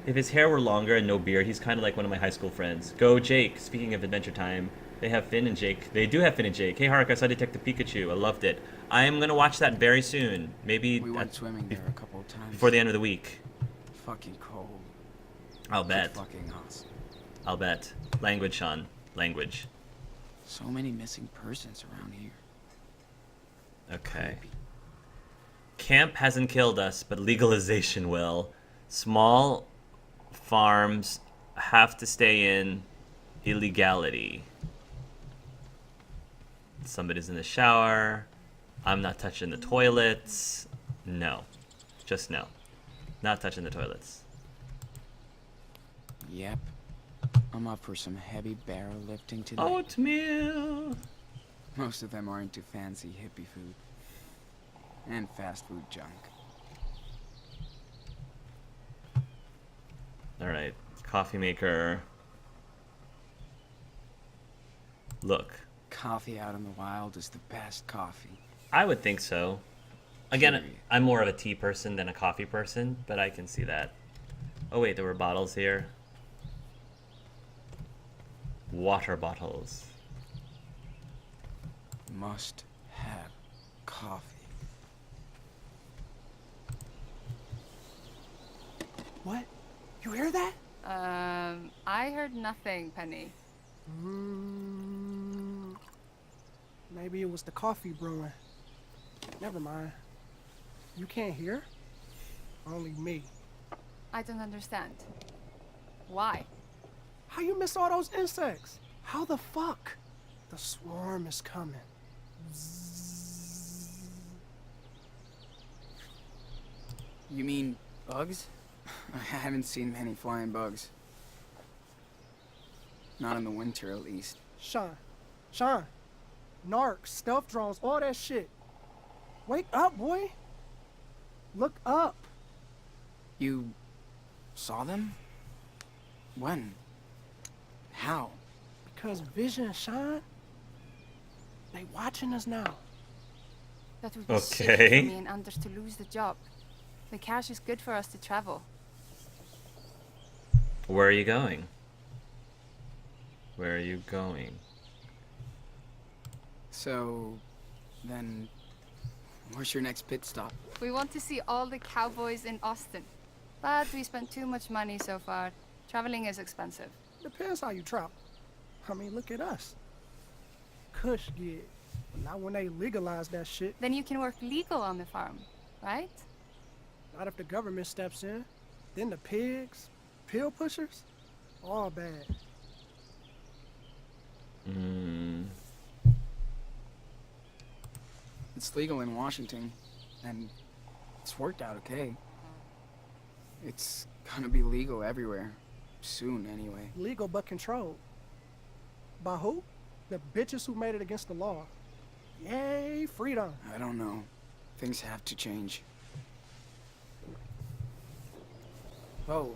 If his hair were longer and no beard, he's kind of like one of my high school friends. Go Jake. Speaking of Adventure Time, they have Finn and Jake. They do have Finn and Jake. Hey Hark, I saw Detective Pikachu. I loved it. I am gonna watch that very soon. Maybe We went swimming there a couple of before times. the end of the week. Fucking cold. I'll But bet. fucking awesome. I'll bet. Language, Sean. Language. So many missing persons around here. Okay. Creepy. Camp hasn't killed us, but legalization will. Small farms have to stay in illegality. Somebody's in the shower. I'm not touching the toilets. No. Just no. Not touching the toilets. Yep. I'm up for some heavy barrel lifting tonight. Oatmeal. Most of them are into fancy hippie food. And fast food junk. Alright. Coffee maker. Look. Coffee out in the wild is the best coffee. I would think so. Again, Period. I'm more of a tea person than a coffee person, but I can see that. Oh wait, there were bottles here. Water bottles. Must have coffee. What? You hear that? I heard nothing, Penny. Maybe it was the coffee brewing. Never mind. You can't hear? Only me. I don't understand. Why? How you miss all those insects? How the fuck? The swarm is coming. You mean bugs? I haven't seen many flying bugs. Not in the winter, at least. Sean, narcs, stealth drones, all that shit. Wake up, boy. Look up. You saw them? When? How? Because Vision, Sean, they watching us now. That would be shit Okay. for me and Anders to lose the job. The cash is good for us to travel. Where are you going? Where are you going? So, then, where's your next pit stop? We want to see all the cowboys in Austin. But we spent too much money so far. Traveling is expensive. Depends how you travel. I mean, look at us. Cush gig. But not when they legalize that shit. Then you can work legal on the farm, right? Not if the government steps in. Then the pigs, pill pushers, all bad. It's legal in Washington, and it's worked out okay. It's gonna be legal everywhere. Soon, anyway. Legal but controlled. By who? The bitches who made it against the law. Yay, freedom. I don't know. Things have to change. Oh,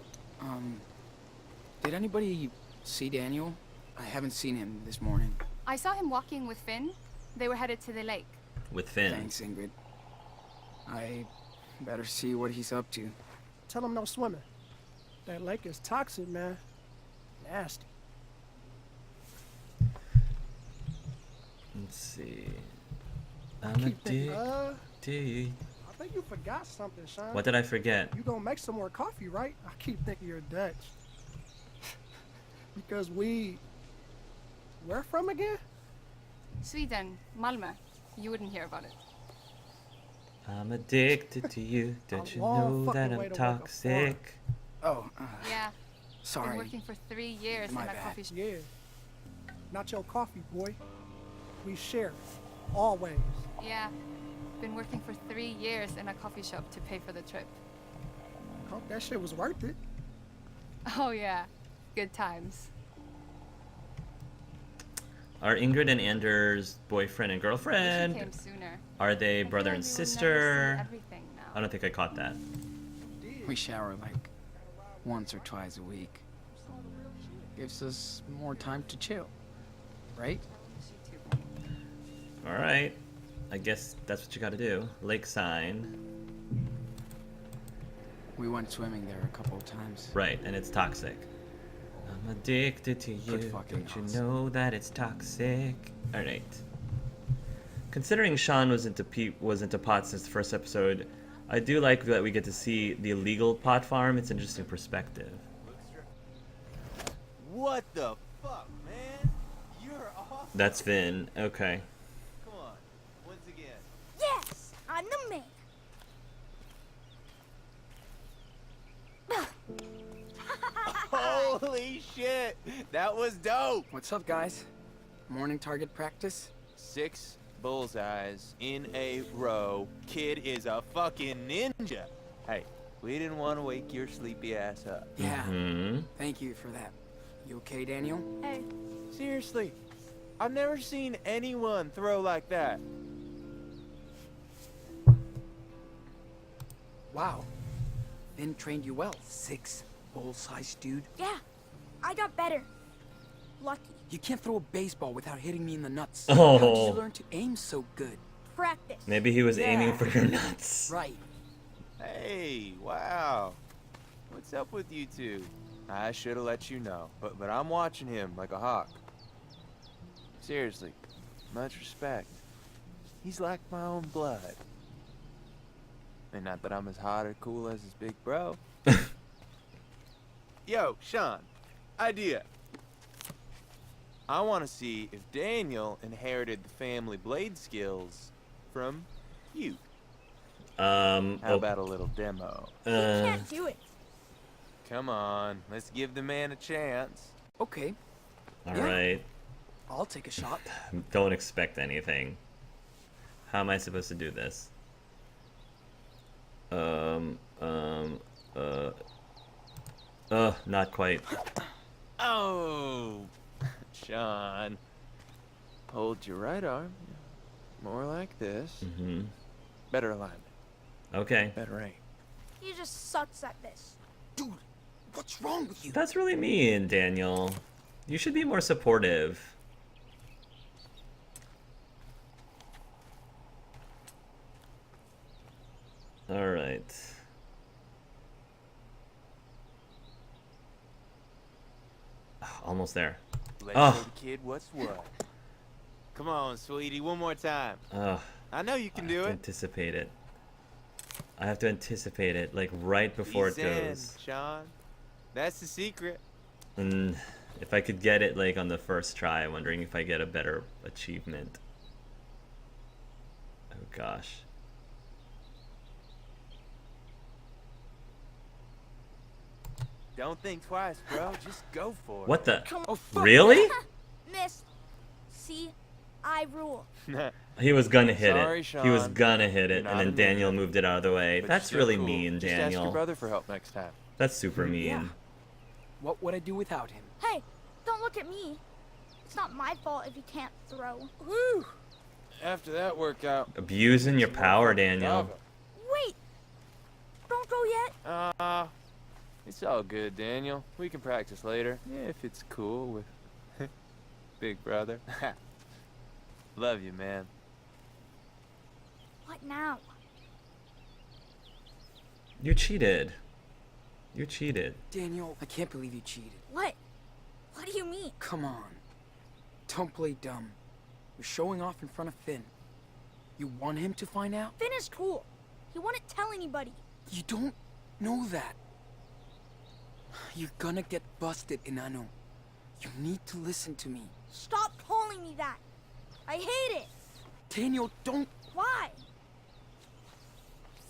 did anybody see Daniel? I haven't seen him this morning. I saw him walking with Finn. They were headed to the lake. With Finn. Thanks, Ingrid. I better see what he's up to. Tell them no swimming. That lake is toxic, man. Nasty. Let's see. I'm Keep thinking, addicted. I think you forgot something, Sean. What did I forget? You gonna make some more coffee, right? I keep thinking you're Dutch. Because where from again? Sweden, Malmö. You wouldn't hear about it. I'm addicted to you. Don't A you long know that fucking I'm way to work a farm. toxic? Oh, Yeah, been sorry. working for 3 years My in a bad. coffee shop. Yeah. Not your coffee, boy. We share. Always. Yeah, been working for 3 years in a coffee shop to pay for the trip. Hope that shit was worth it. Oh yeah, good times. Are Ingrid and Anders boyfriend and Wish you girlfriend? came sooner. Are they I feel brother like and we will never see sister? everything now. I don't think I caught that. We shower like once or twice a week. Gives us more time to chill, right? All right. I guess that's what you got to do. Lake sign. We went swimming there a couple of times. Right, and it's toxic. I'm addicted to you. fucking Don't you nuts. know that it's toxic? All right. Considering Sean was into pot since the first episode, I do like that we get to see the illegal pot farm. It's an interesting perspective. What the fuck, man? You're awesome. That's Vin. Okay. Come on, once again. Yes, I'm the man. Holy shit, that was dope. What's up, guys? Morning target practice? 6 bullseyes in a row. Kid is a fucking ninja. Hey, we didn't want to wake your sleepy ass up. Yeah. Hmm. Thank you for that. You okay, Daniel? Hey, Seriously, I've never seen anyone throw like that. Wow. Finn trained you well. 6 bull-sized dude. yeah, I got better. Lucky. You can't throw a baseball without hitting me in the nuts. Oh. How did you learn to aim so good? Practice. Maybe he was aiming Yeah. for your nuts. Right. Hey, wow. What's up with you two? I should have let you know, but I'm watching him like a hawk. Seriously, much respect. He's like my own blood. And not that I'm as hot or cool as his big bro. Yo, Sean, idea. I want to see if Daniel inherited the family blade skills from you. How Oh, about a little demo? You can't do it. Come on, let's give the man a chance. Okay. all Yeah. right. I'll take a shot. Don't expect anything. How am I supposed to do this? Not quite. Oh, Sean. Hold your right arm. More like this. Mm-hmm. Better alignment. Okay. Better aim. He just sucks at this. Dude, what's wrong with you? That's really mean, Daniel. You should be more supportive. All right. Almost there. Let's Oh. show the kid what's what. Come on, sweetie, one more time. Ugh. I know you can I do have to it. anticipate it. I have to anticipate it, like right before it Be zen, goes. Sean. That's the secret. And if I could get it like on the first try, I'm wondering if I get a better achievement. Oh gosh. Don't think twice, bro. Just go for it. What the? Oh, fuck. Really? Miss. See, I rule. He was gonna hit Sorry, it. He was Sean. gonna hit You're it, not and then a ninja. Daniel moved it out of the way. But That's still really cool. mean, Just ask your Daniel. brother for help next time. That's super mean. Yeah. What would I do without him? Hey, don't look at me. It's not my fault if he can't throw. Woo! After that workout, Abusing your some more power, fucking Daniel. Wait! Don't go yet. It's all good, Daniel. We can practice later, if it's cool with Big Brother. Love you, man. What now? You cheated. You cheated. Daniel, I can't believe you cheated. What? What do you mean? Come on. Don't play dumb. You're showing off in front of Finn. You want him to find out? Finn is cool. He wouldn't tell anybody. You don't know that. You're gonna get busted, Inanno. You need to listen to me. Stop calling me that. I hate it. Daniel, don't Why?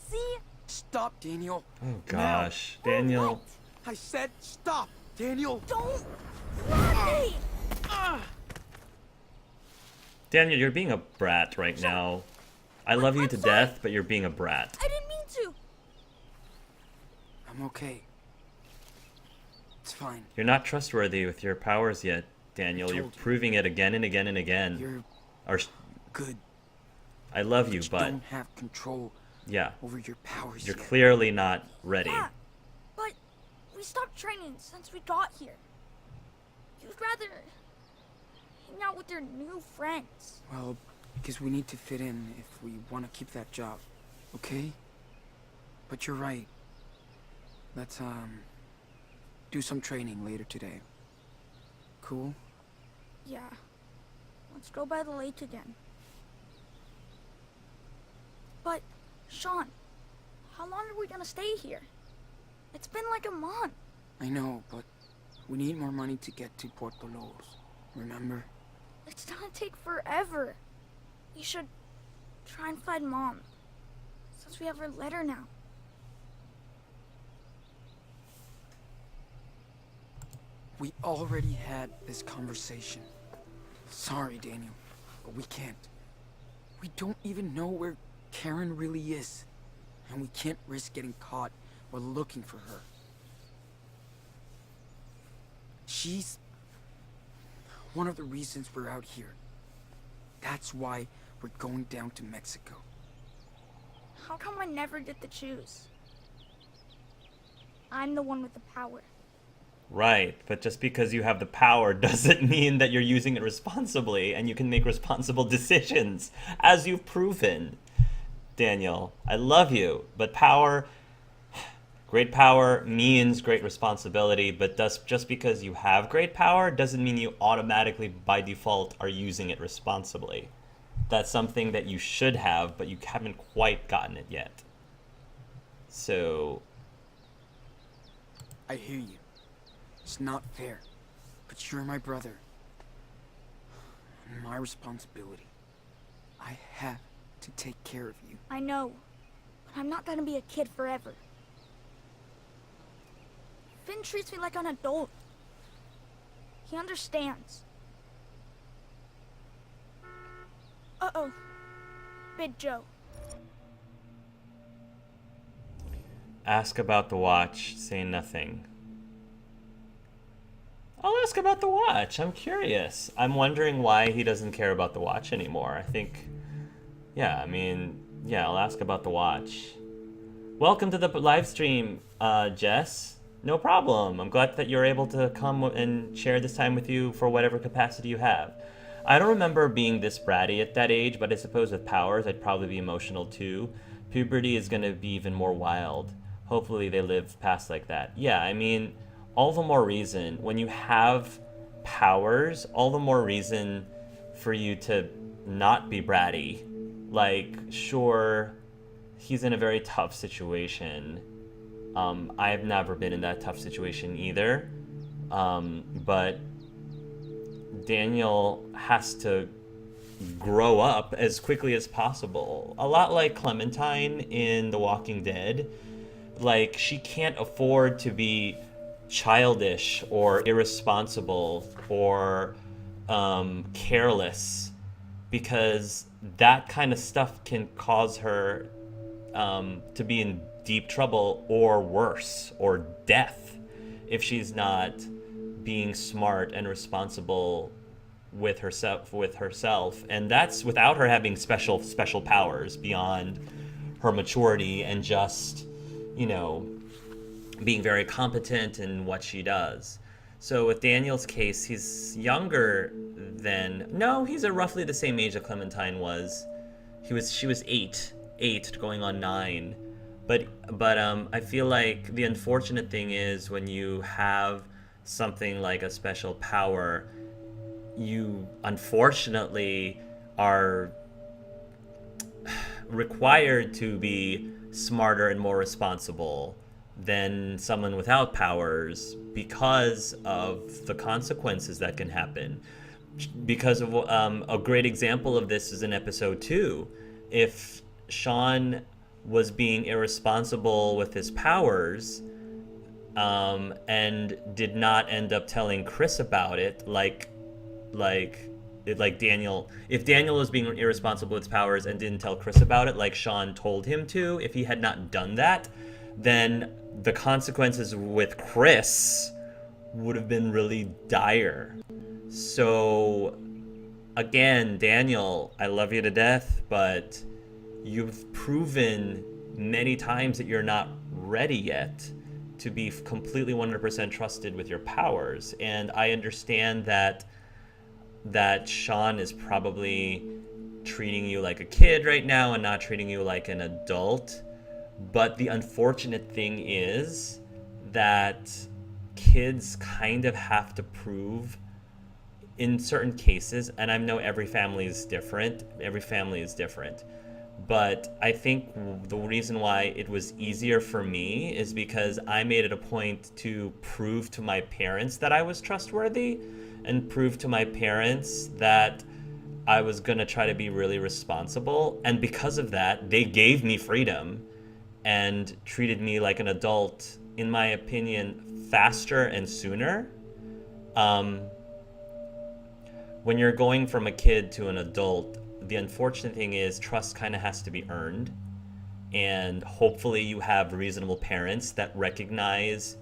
See? stop, Daniel. Oh gosh, Daniel. What? I said stop, Daniel. Don't run me! Daniel, you're being a brat right now. I love you I'm to sorry. death, but you're being a brat. I didn't mean to. I'm okay. It's fine. You're not trustworthy with your powers yet, Daniel. You're told you. proving it again and again and again. You're Or, good. I love you, You but don't have control yeah, over your powers you're yet. clearly not ready. Yeah, but we stopped training since we got here. You'd rather hang out with your new friends. Well, because we need to fit in if we want to keep that job. Okay? But you're right. Let's, do some training later today. Cool? Yeah. Let's go by the lake again. But, Sean, how long are we gonna stay here? It's been like a month. I know, but we need more money to get to Port Dolores. Remember? It's gonna take forever. We should try and find Mom. Since we have her letter now. We already had this conversation. Sorry, Daniel, but we can't. We don't even know where Karen really is, and we can't risk getting caught while looking for her. She's one of the reasons we're out here. That's why we're going down to Mexico. How come I never get to choose? I'm the one with the power. Right, but just because you have the power doesn't mean that you're using it responsibly and you can make responsible decisions, as you've proven. Daniel, I love you, but great power means great responsibility, but just because you have great power doesn't mean you automatically, by default, are using it responsibly. That's something that you should have, but you haven't quite gotten it yet. So... I hear you. It's not fair, but you're my brother. And my responsibility. I have to take care of you. I know, but I'm not gonna be a kid forever. Finn treats me like an adult. He understands. Uh-oh. Big Joe. Ask about the watch, say nothing. I'll ask about the watch. I'm curious. I'm wondering why he doesn't care about the watch anymore. I think, yeah, I'll ask about the watch. Welcome to the live stream, Jess. No problem. I'm glad that you're able to come and share this time with you for whatever capacity you have. I don't remember being this bratty at that age, but I suppose with powers, I'd probably be emotional too. Puberty is going to be even more wild. Hopefully they live past like that. Yeah, all the more reason, when you have powers, all the more reason for you to not be bratty. Like, sure, he's in a very tough situation. I've never been in that tough situation either. But Daniel has to grow up as quickly as possible. A lot like Clementine in The Walking Dead. Like, she can't afford to be childish or irresponsible or careless, because that kind of stuff can cause her to be in deep trouble, or worse, or death, if she's not being smart and responsible with herself. And that's without her having special powers beyond her maturity and just, being very competent in what she does. So with Daniel's case, he's younger than... No, he's roughly the same age that Clementine was. She was 8 going on 9. But I feel like the unfortunate thing is when you have something like a special power, you unfortunately are required to be smarter and more responsible than someone without powers because of the consequences that can happen. Because of a great example of this is in episode 2. If Sean was being irresponsible with his powers and did not end up telling Chris about it, like Daniel, if Daniel was being irresponsible with his powers and didn't tell Chris about it like Sean told him to, if he had not done that, then the consequences with Chris would have been really dire. So again, Daniel, I love you to death, but you've proven many times that you're not ready yet to be completely 100% trusted with your powers. And I understand that Sean is probably treating you like a kid right now and not treating you like an adult. But the unfortunate thing is that kids kind of have to prove in certain cases, and I know every family is different, but I think the reason why it was easier for me is because I made it a point to prove to my parents that I was trustworthy and prove to my parents that I was going to try to be really responsible. And because of that, they gave me freedom and treated me like an adult, in my opinion, faster and sooner. When you're going from a kid to an adult, the unfortunate thing is trust kind of has to be earned. And hopefully you have reasonable parents that recognize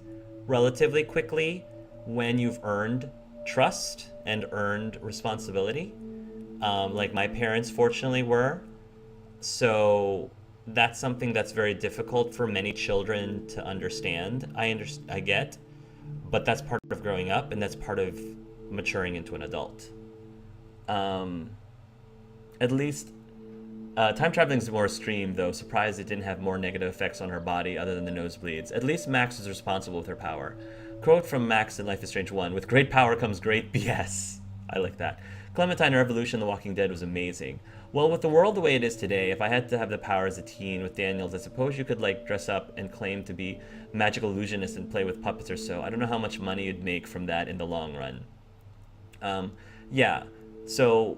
relatively quickly when you've earned trust and earned responsibility. Like my parents fortunately were. So that's something that's very difficult for many children to understand. I get, but that's part of growing up, and that's part of maturing into an adult. At least time traveling is more extreme, though. Surprised it didn't have more negative effects on her body other than the nosebleeds. At least Max was responsible with her power. Quote from Max in Life is Strange 1, "With great power comes great BS." I like that. Clementine, her evolution in The Walking Dead was amazing. Well, with the world the way it is today, if I had to have the power as a teen with Daniels, I suppose you could like dress up and claim to be magical illusionist and play with puppets or so. I don't know how much money you'd make from that in the long run. Yeah, so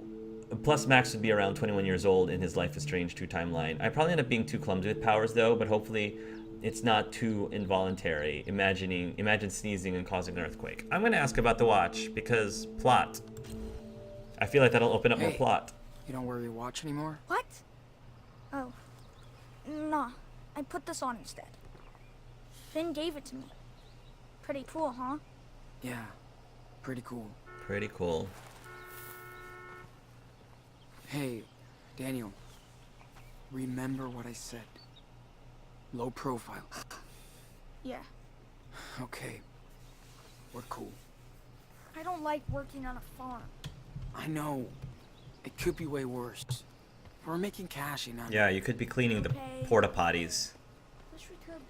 plus Max would be around 21 years old in his Life is Strange 2 timeline. I probably end up being too clumsy with powers though, but hopefully it's not too involuntary. Imagine sneezing and causing an earthquake. I'm gonna ask about the watch because plot. I feel like that'll open up more Hey. plot. You don't wear your watch anymore? What? Oh. Nah. I put this on instead. Finn gave it to me. Pretty cool, huh? Yeah, pretty cool. Pretty cool. Hey, Daniel. Remember what I said. Low profile. Yeah. Okay. We're cool. I don't like working on a farm. I know. It could be way worse. We're making cash, you know. Yeah, you could be cleaning the Okay. porta potties. Wish we could.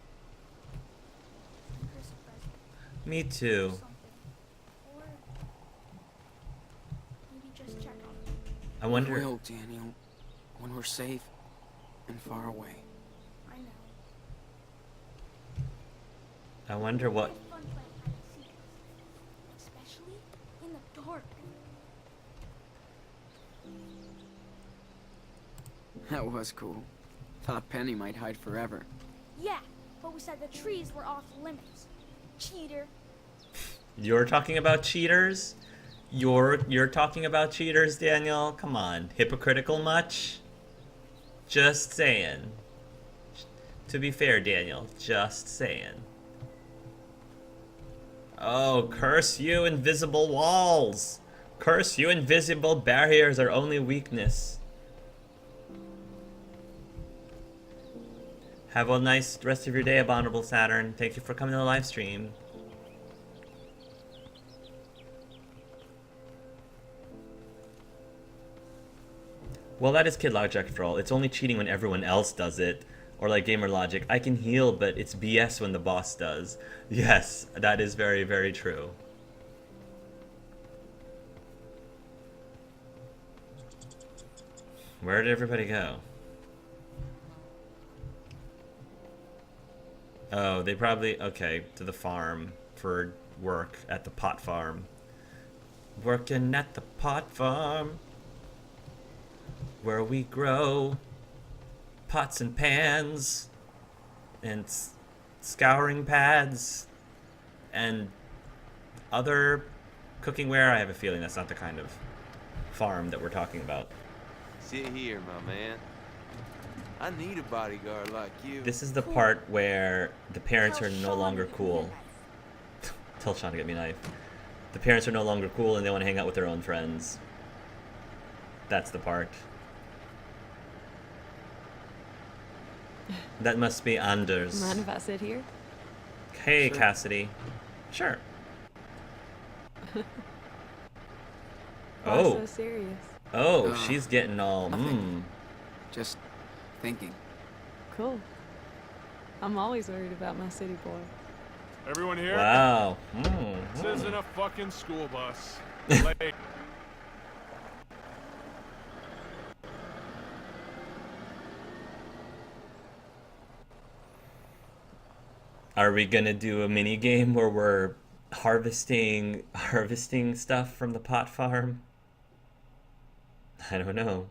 Chris a present Me or too. something. Or maybe just check on him. I wonder. Will, Daniel. When we're safe and far away. I know. I wonder what. It's fun playing hide and seek. Especially in the dark. That was cool. Thought Penny might hide forever. Yeah, but we said the trees were off limits. Cheater. You're talking about cheaters? You're talking about cheaters, Daniel? Come on. Hypocritical much? Just saying. To be fair, Daniel, just saying. Oh, curse you, invisible walls! Curse you, invisible barriers are only weakness. Have a nice rest of your day, Abominable Saturn. Thank you for coming to the live stream. Well, that is Kid Logic after all. It's only cheating when everyone else does it. Or like Gamer Logic, I can heal, but it's BS when the boss does. Yes, that is very, very true. Where did everybody go? Oh, they probably, okay, to the farm for work at the pot farm. Working at the pot farm, where we grow pots and pans and scouring pads and other cooking-ware. I have a feeling that's not the kind of farm that we're talking about. Sit here, my man. I need a bodyguard like you. This is the part where the parents Tell are no Sean longer to give me a cool. knife. Tell Sean to get me a knife. The parents are no longer cool and they want to hang out with their own friends. That's the part. That must be Anders. Mind if I sit here? Hey, Sure. Cassidy. Sure. Why Oh, so serious? oh, Uh, she's getting all, nothing. Just thinking. Cool. I'm always worried about my city boy. Everyone here? Wow. This isn't a fucking school bus. Late. Are we gonna do a mini game where we're harvesting stuff from the pot farm? I don't know.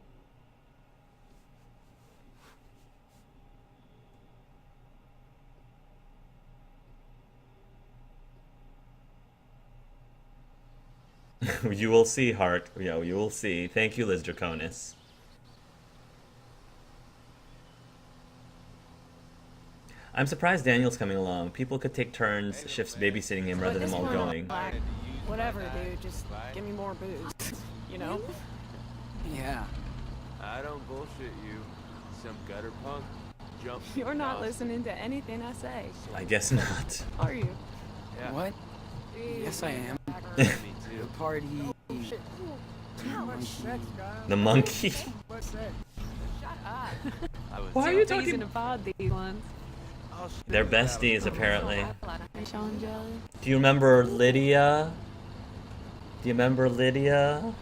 You will see, Hart. Yeah, you will see. Thank you, Liz Draconis. I'm surprised Daniel's coming along. People could take turns, shifts babysitting him rather than This all one, going. like, whatever, dude. Just give me more booze. You know? Yeah. I don't bullshit you. Some gutter punk jump. You're not listening to anything I say, I guess not. are you? Yeah. What? Yes, I am. Me The too. party. The monkey? Shut up. I was Why are you Too easy talking? to pod these ones. They're besties, apparently. Sean Jelly. Do you remember Lydia? Do you remember Lydia?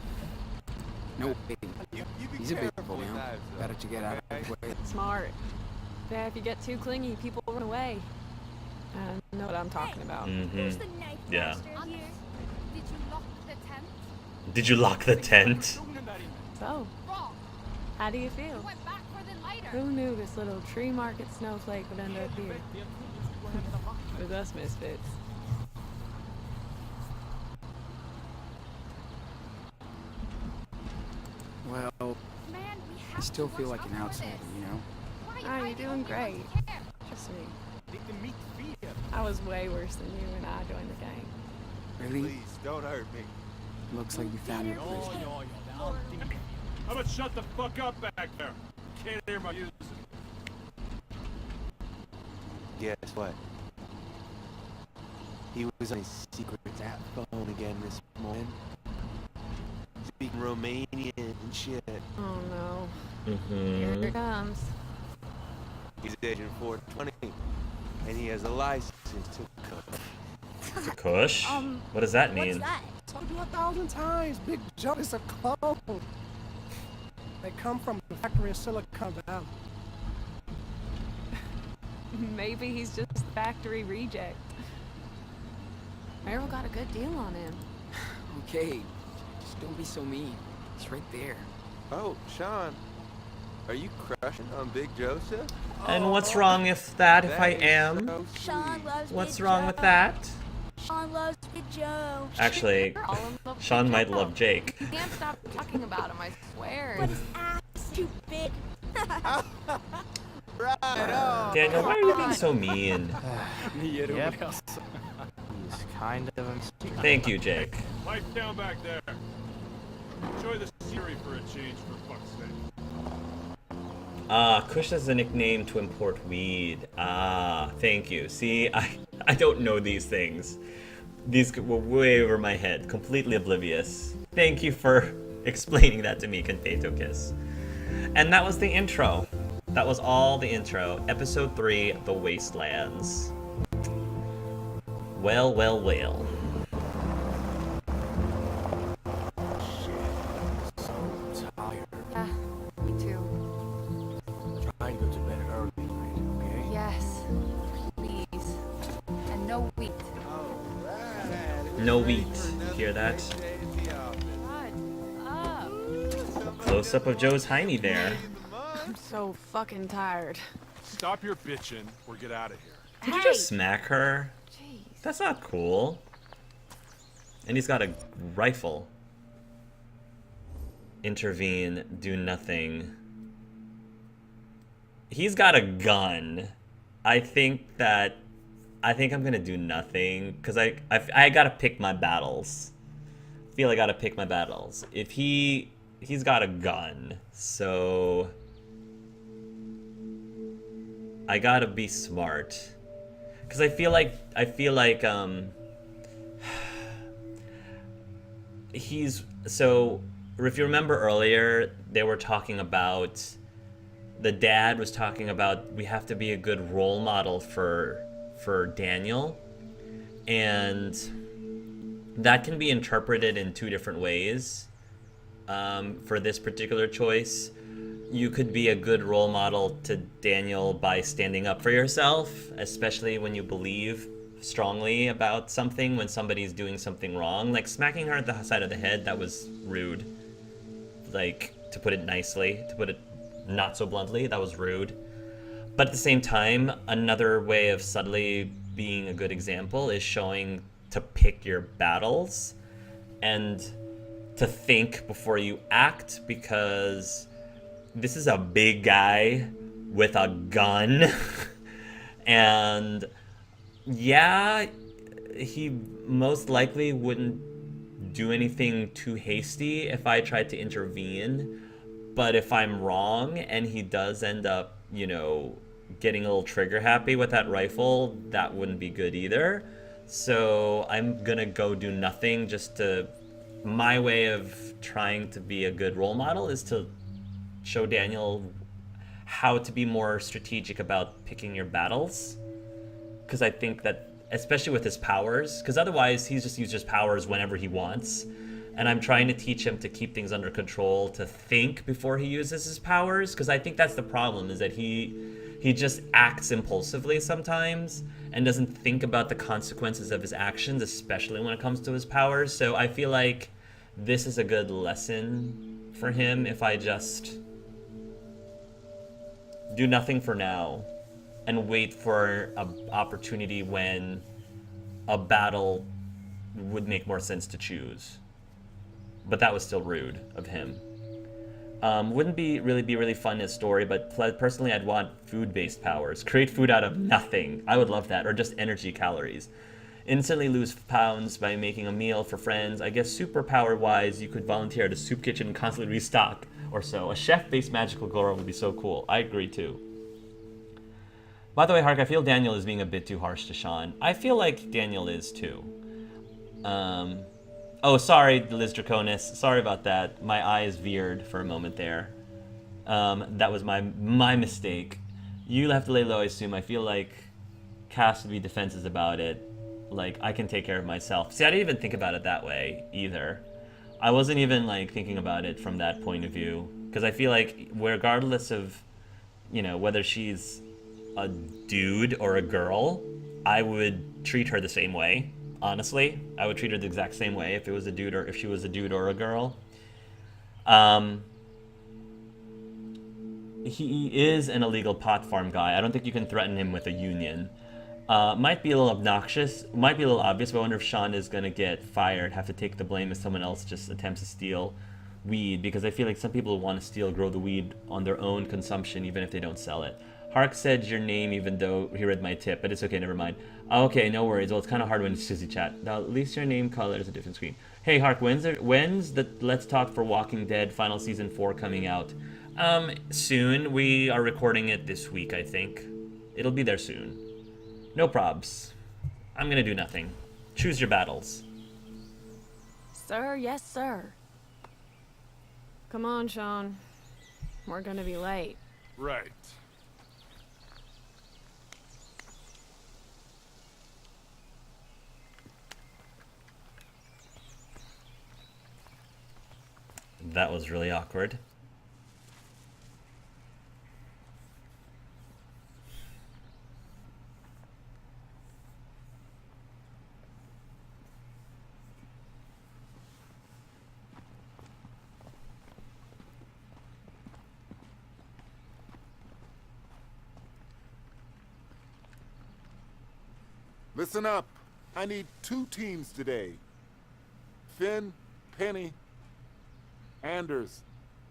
No, baby. You be He's a big careful boy with now. knives, though, Better to get out okay? of the way. Smart. Yeah, if you get too clingy, people run away. I know what I'm talking about. Who's Mm-hmm. the knife Yeah. master here? Did you lock the tent? Did you lock the tent? So, Wrong. how do you You feel? went back for the lighter. Who knew this little tree market snowflake would end up here? With us misfits. Well, Man, we have I still to feel watch like an out for outsider, this. you know? Why Oh, are you're you the doing only one great. who cares? Trust me. I was way worse than you when I joined the gang. Really? Please, don't hurt me. Looks like you found your place. How about shut the fuck up back there? Can't hear my music. Guess what? He was on his secret app phone again this morning. Speaking Romanian and shit. Oh no. Here Mm-hmm. it comes. He's Agent 420, and he has a license to cook. To Kush? What does that What's mean? that? Told you 1,000 times, Big Joe is a clone. They come from the factory in Silicon Valley. Maybe he's just factory reject. Meryl got a good deal on him. Okay, just don't be so mean. It's right there. Oh, Sean, are you crushing on Big Joseph? And what's wrong if that, if I That is am? so Sean sweet. loves What's Big wrong with Joe. that? Sean loves Big Joe. Actually, You're all in love with Sean might Joe. love Jake. You can't stop talking about him, I swear. But his ass is too big. Right on. Daniel, why are you being so mean? Yep. He's kind of a mysterious. Thank you, Jake. Pipe down back there. Enjoy the scenery for a change, for fuck's sake. Kush has a nickname to import weed. Thank you. See, I don't know these things. These were way over my head, completely oblivious. Thank you for explaining that to me, Confeito Kiss. And that was the intro. That was all the intro. Episode 3, The Wastelands. Well, well, well. So tired. Yeah, me too. Try and go to bed early tonight, okay? Yes. Please. And no wheat. No wheat. Hear that? Close up of Joe's hiney there. I'm so fucking tired. Stop your bitching or get out of here. Did you just smack her? Jeez. That's not cool. And he's got a rifle. Intervene, do nothing. He's got a gun. I think I'm gonna do nothing because I gotta pick my battles. I feel I gotta pick my battles. If he's got a gun, so I gotta be smart. Cause I feel like he's so if you remember earlier, they were talking about the dad was talking about we have to be a good role model for Daniel. And that can be interpreted in two different ways. For this particular choice, you could be a good role model to Daniel by standing up for yourself, especially when you believe strongly about something, when somebody's doing something wrong. Like smacking her at the side of the head, that was rude. Like, to put it nicely, to put it not so bluntly, that was rude. But at the same time, another way of subtly being a good example is showing to pick your battles and to think before you act, because this is a big guy with a gun. And yeah, he most likely wouldn't do anything too hasty if I tried to intervene. But if I'm wrong and he does end up, you know, getting a little trigger happy with that rifle, that wouldn't be good either. So I'm gonna go do nothing just to... My way of trying to be a good role model is to show Daniel how to be more strategic about picking your battles. Because I think that, especially with his powers, because otherwise he's just used his powers whenever he wants. And I'm trying to teach him to keep things under control, to think before he uses his powers. Because I think that's the problem, is that he just acts impulsively sometimes and doesn't think about the consequences of his actions, especially when it comes to his powers. So I feel like this is a good lesson for him if I just do nothing for now and wait for an opportunity when a battle would make more sense to choose. But that was still rude of him. Wouldn't be really fun in a story, but personally I'd want food-based powers. Create food out of nothing. I would love that. Or just energy calories. Instantly lose pounds by making a meal for friends. I guess superpower-wise, you could volunteer at a soup kitchen and constantly restock or so. A chef-based magical girl would be so cool. I agree too. By the way, Hark, I feel Daniel is being a bit too harsh to Sean. I feel like Daniel is too. Oh, sorry, Liz Draconis. Sorry about that. My eyes veered for a moment there. That was my mistake. You have to lay low, I assume. I feel like Cass would be defensive about it. Like, I can take care of myself. See, I didn't even think about it that way, either. I wasn't even, like, thinking about it from that point of view. Because I feel like, regardless of, you know, whether she's a dude or a girl, I would treat her the same way. Honestly, I would treat her the exact same way if it was a dude or if she was a dude or a girl. He is an illegal pot farm guy. I don't think you can threaten him with a union. Might be a little obnoxious, might be a little obvious, but I wonder if Sean is gonna get fired, have to take the blame if someone else just attempts to steal weed, because I feel like some people want to grow the weed on their own consumption, even if they don't sell it. Hark said your name even though he read my tip, but it's okay, never mind. Okay, no worries. Well, it's kind of hard when it's Susie chat. Now, at least your name color is a different screen. Hey, Hark, when's the Let's Talk for Walking Dead final season 4 coming out? Soon. We are recording it this week, I think. It'll be there soon. No probs. I'm gonna do nothing. Choose your battles. Sir, yes, sir. Come on, Sean. We're gonna be late. Right. That was really awkward. Listen up. I need 2 teams today. Finn, Penny, Anders,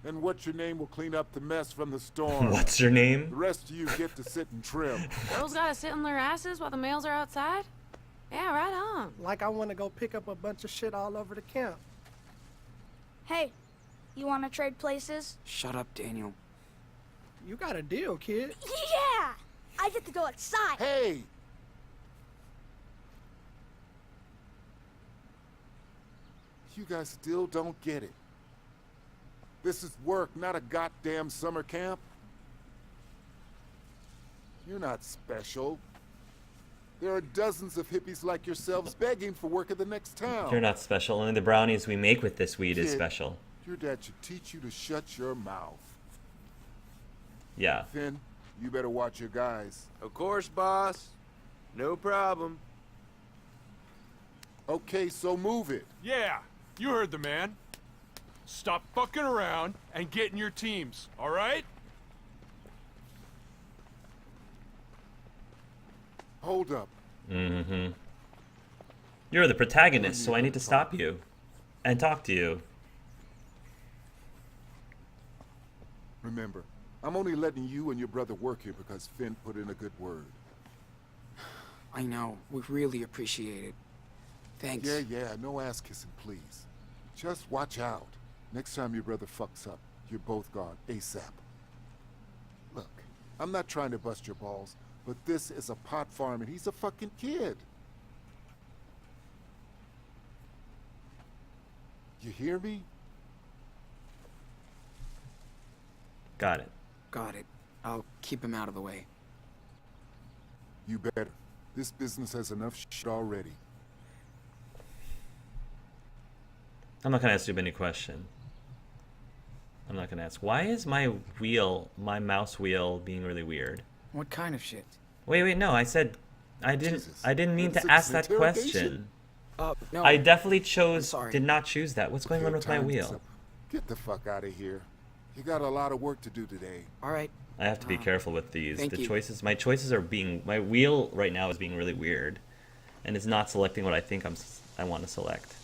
and what's your name will clean up the mess from the storm. What's your name? The rest of you get to sit and trim. Girls gotta sit on their asses while the males are outside? Yeah, right on. Like I want to go pick up a bunch of shit all over the camp. Hey, you want to trade places? Shut up, Daniel. You got a deal, kid. Yeah! I get to go outside. Hey! You guys still don't get it. This is work, not a goddamn summer camp. You're not special. There are dozens of hippies like yourselves begging for work in the next town. You're not special. Only the brownies we make with this weed is Kid, special. Your dad should teach you to shut your mouth. Yeah. Finn, you better watch your guys. Of course, boss. No problem. Okay, so move it. Yeah, you heard the man. Stop fucking around and get in your teams, all right? Hold up. Mm-hmm. You're the protagonist, so I need to stop you and talk to you. Remember, I'm only letting you and your brother work here because Finn put in a good word. I know. We really appreciate it. Thanks. Yeah, no ass kissing, please. Just watch out. Next time your brother fucks up, you're both gone ASAP. Look, I'm not trying to bust your balls, but this is a pot farm and he's a fucking kid. You hear me? Got it. Got it. I'll keep him out of the way. You better. This business has enough shit already. I'm not gonna ask you any question. I'm not gonna ask. Why is my mouse wheel being really weird? What kind of shit? Wait, no. I said, I didn't Jesus. mean What is to it, ask an that interrogation? question. No. I definitely chose, sorry. did not choose that. What's going Okay, on with my time's wheel? up. Get the fuck out of here. You got a lot of work to do today. All right. I have to be careful with these. Thank The you. choices, my choices are my wheel right now is being really weird, and it's not selecting what I think I want to select.